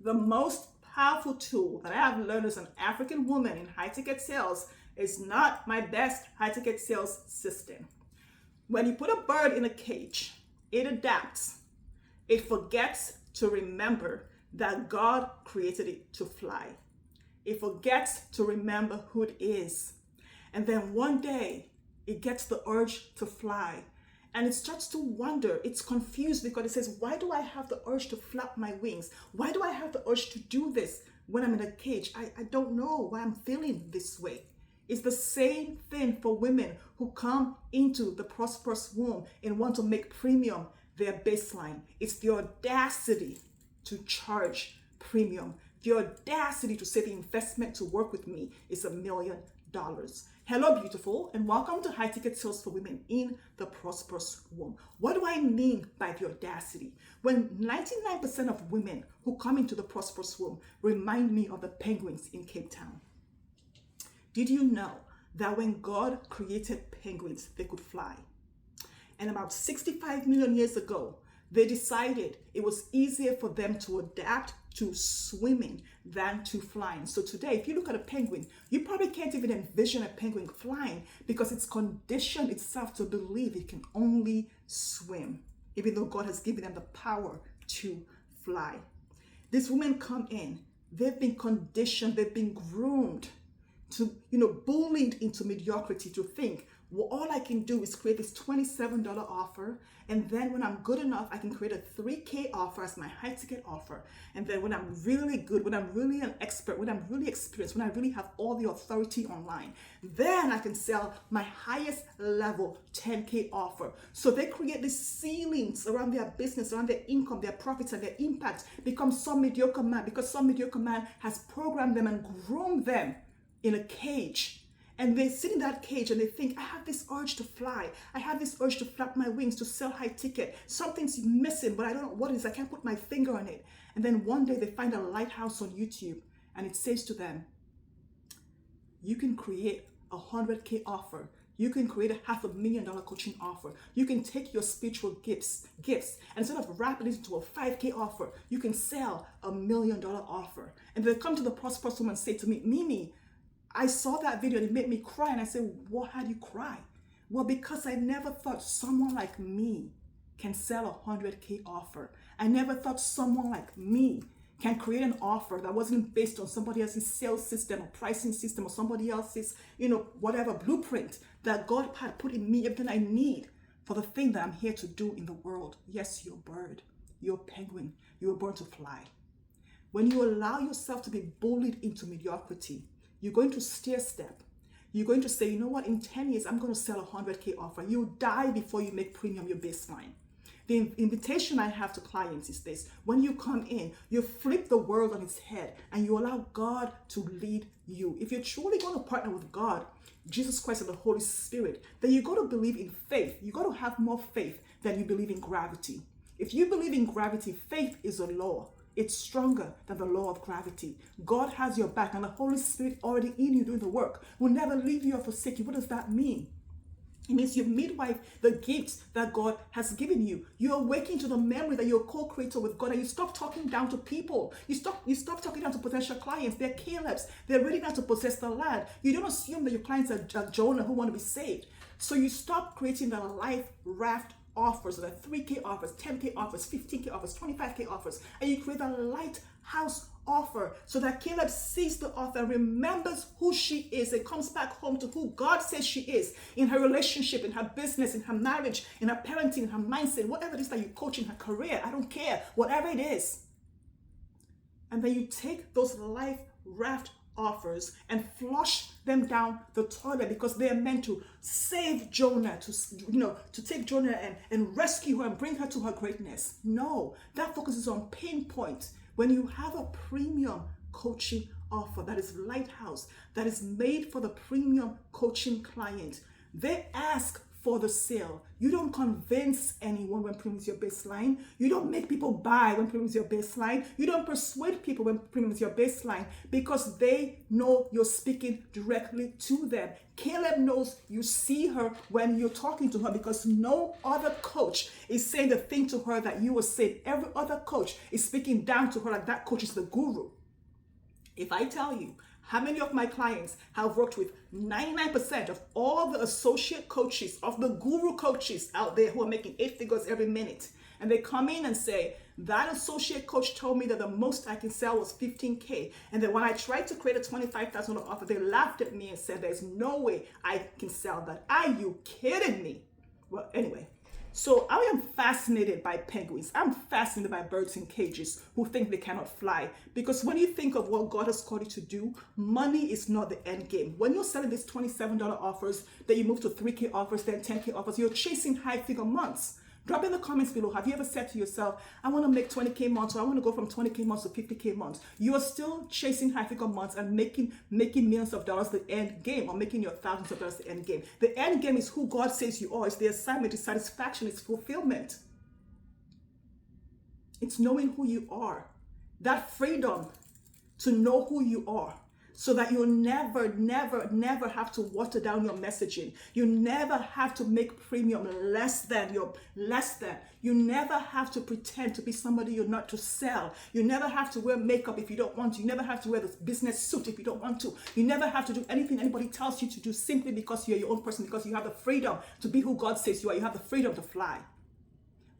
The most powerful tool that I have learned as an African woman in high-ticket sales is not my best high-ticket sales system. When you put a bird in a cage, it adapts. It forgets to remember that God created it to fly. It forgets to remember who it is. And then one day, it gets the urge to fly. And it starts to wonder, it's confused because it says, why do I have the urge to flap my wings? Why do I have the urge to do this when I'm in a cage? I don't know why I'm feeling this way. It's the same thing for women who come into the Prosperous Womb and want to make premium their baseline. It's the audacity to charge premium. The audacity to say the investment to work with me is $1 million. Hello, beautiful, and welcome to High Ticket Sales for Women in the Prosperous Womb. What do I mean by the audacity? When 99% of women who come into the Prosperous Womb remind me of the penguins in Cape Town. Did you know that when God created penguins, they could fly? And about 65 million years ago, they decided it was easier for them to adapt to swimming than to flying. So today, if you look at a penguin, you probably can't even envision a penguin flying because it's conditioned itself to believe it can only swim, even though God has given them the power to fly. These women come in, they've been conditioned, they've been groomed to, bullied into mediocrity to think, well, all I can do is create this $27 offer. And then when I'm good enough, I can create a $3K offer as my high ticket offer. And then when I'm really good, when I'm really an expert, when I'm really experienced, when I really have all the authority online, then I can sell my highest level 10K offer. So they create these ceilings around their business, around their income, their profits, and their impact become some mediocre man because some mediocre man has programmed them and groomed them in a cage. And they sit in that cage and they think, I have this urge to fly. I have this urge to flap my wings, to sell high ticket. Something's missing, but I don't know what it is. I can't put my finger on it. And then one day they find a lighthouse on YouTube and it says to them, you can create a 100K offer. You can create a $500,000 coaching offer. You can take your spiritual gifts, and instead of wrapping it into a 5K offer, you can sell $1 million offer. And they come to the Prosperous Woman and say to me, Mimi, I saw that video and it made me cry. And I said, what had you cry? Well, because I never thought someone like me can sell a 100K offer. I never thought someone like me can create an offer that wasn't based on somebody else's sales system or pricing system or somebody else's, whatever blueprint that God had put in me, everything I need for the thing that I'm here to do in the world. Yes, you're a bird, you're a penguin, you were born to fly. When you allow yourself to be bullied into mediocrity, you're going to stair step. You're going to say, you know what, in 10 years, I'm going to sell a 100K offer. You'll die before you make premium your baseline. The invitation I have to clients is this. When you come in, you flip the world on its head and you allow God to lead you. If you're truly going to partner with God, Jesus Christ and the Holy Spirit, then you got to believe in faith. You got to have more faith than you believe in gravity. If you believe in gravity, faith is a law. It's stronger than the law of gravity. God has your back and the Holy Spirit already in you doing the work will never leave you or forsake you. What does that mean? It means you midwife the gifts that God has given you. You awaken to the memory that you're a co-creator with God, and you stop talking down to people. You stop talking down to potential clients. They're Calebs. They're ready now to possess the land. You don't assume that your clients are Jonah who want to be saved. So you stop creating the life raft offers, the 3K offers, 10K offers, 15K offers, 25K offers, and you create a lighthouse offer so that Caleb sees the author, remembers who she is, and comes back home to who God says she is in her relationship, in her business, in her marriage, in her parenting, in her mindset, whatever it is that you coach in her career. I don't care, whatever it is. And then you take those life raft offers and flush them down the toilet because they are meant to save Jonah, to take Jonah and rescue her and bring her to her greatness. No, that focuses on pinpoint. When you have a premium coaching offer that is lighthouse, that is made for the premium coaching client, they ask for the sale. You don't convince anyone when premium is your baseline. You don't make people buy when premium is your baseline. You don't persuade people when premium is your baseline, because they know you're speaking directly to them. Caleb knows you see her when you're talking to her, because no other coach is saying the thing to her that you were saying. Every other coach is speaking down to her like that coach is the guru. If I tell you how many of my clients have worked with 99% of all the associate coaches, of the guru coaches out there who are making 8 figures every minute, and they come in and say, that associate coach told me that the most I can sell was 15K. And then when I tried to create a $25,000 offer, they laughed at me and said, there's no way I can sell that. Are you kidding me? Well, anyway. So I am fascinated by penguins. I'm fascinated by birds in cages who think they cannot fly. Because when you think of what God has called you to do, money is not the end game. When you're selling these $27 offers, then you move to 3K offers, then 10K offers, you're chasing high figure months. Drop in the comments below, have you ever said to yourself, I want to make 20K months, or I want to go from 20K months to 50K months? You are still chasing high figure months and making millions of dollars the end game, or making your thousands of dollars the end game. The end game is who God says you are. It's the assignment, it's satisfaction, it's fulfillment. It's knowing who you are. That freedom to know who you are, so that you'll never have to water down your messaging. You never have to make premium less than. You never have to pretend to be somebody you're not to sell. You never have to wear makeup if you don't want to. You never have to wear this business suit if you don't want to. You never have to do anything anybody tells you to do, simply because you're your own person, because you have the freedom to be who God says you are. You have the freedom to fly.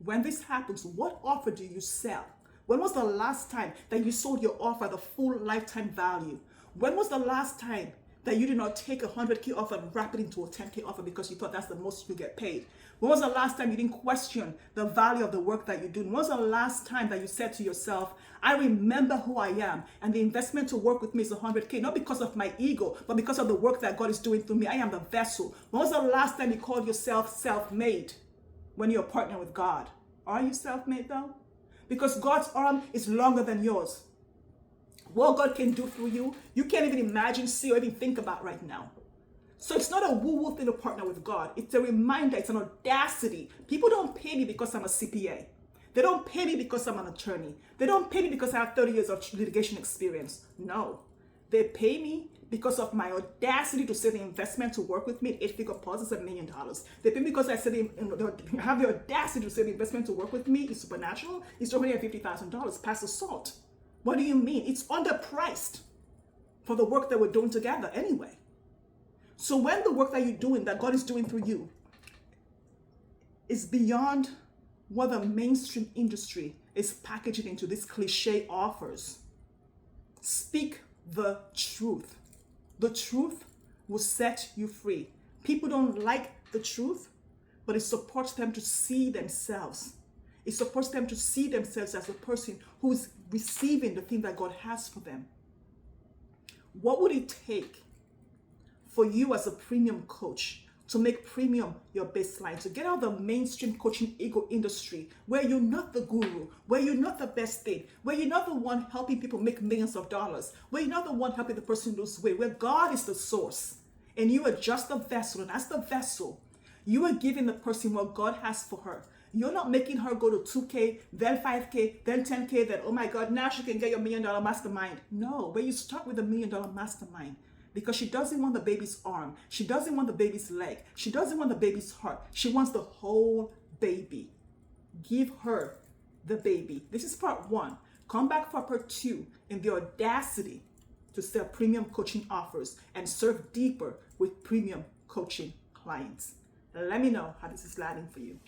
When this happens, what offer do you sell? When was the last time that you sold your offer the full lifetime value? When was the last time that you did not take a 100K offer and wrap it into a 10K offer because you thought that's the most you get paid? When was the last time you didn't question the value of the work that you do? When was the last time that you said to yourself, I remember who I am, and the investment to work with me is 100K, not because of my ego, but because of the work that God is doing through me. I am the vessel. When was the last time you called yourself self-made when you're partnering with God? Are you self-made though? Because God's arm is longer than yours. What God can do through you, you can't even imagine, see, or even think about right now. So it's not a woo-woo thing to partner with God. It's a reminder, it's an audacity. People don't pay me because I'm a CPA. They don't pay me because I'm an attorney. They don't pay me because I have 30 years of litigation experience. No. They pay me because of my audacity to say the investment to work with me at 8-figure plus is $1 million. They pay me because I have the audacity to say the investment to work with me is supernatural, is $250,000 past the salt. What do you mean? It's underpriced for the work that we're doing together anyway. So when the work that you're doing, that God is doing through you, is beyond what the mainstream industry is packaging into these cliche offers, speak the truth. The truth will set you free. People don't like the truth, but it supports them to see themselves. It supports them to see themselves as a person who is receiving the thing that God has for them. What would it take for you as a premium coach to make premium your baseline, to get out of the mainstream coaching ego industry where you're not the guru, where you're not the best thing, where you're not the one helping people make millions of dollars, where you're not the one helping the person lose weight, where God is the source and you are just the vessel, and as the vessel, you are giving the person what God has for her. You're not making her go to 2K, then 5K, then 10K, then, oh my God, now she can get your $1 million mastermind. No, but you start with a $1 million mastermind because she doesn't want the baby's arm. She doesn't want the baby's leg. She doesn't want the baby's heart. She wants the whole baby. Give her the baby. This is part 1. Come back for part 2 in the audacity to sell premium coaching offers and serve deeper with premium coaching clients. Let me know how this is landing for you.